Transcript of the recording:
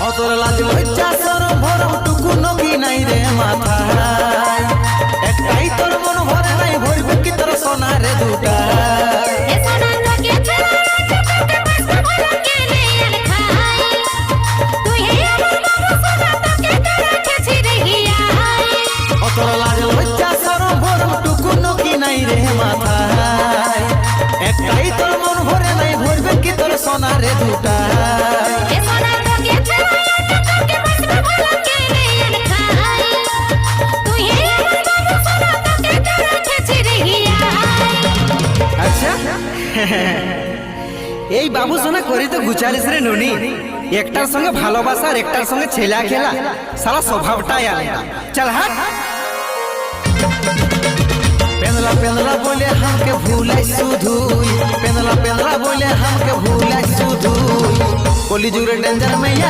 অতর লাজ লজ্জা সরম ভরম টুকু নকি নাই রে মাথায় একটাই তোর মন ভরে নাই ভরবে কি তোর সোনারে দুটা অতর লাজ লজ্জা সরম ভরম টুকু নকি নাই রে মাথায় একটাই তোর মন ভরে নাই ভরবে কি তোর সোনারে দুটা এই বাবু সোনা করি তো গুচালিস রে নুনি একটার সঙ্গে ভালোবাসা আর একটার সঙ্গে ছেলা খেলা সারা স্বভাবটাই আলাদা চল হাট পেনলা পেনলা বলে हमके भूलाई सुधुई पेनला पेनला बोले हमके भूलाई सुधुई कलिजुग रे डेंजर में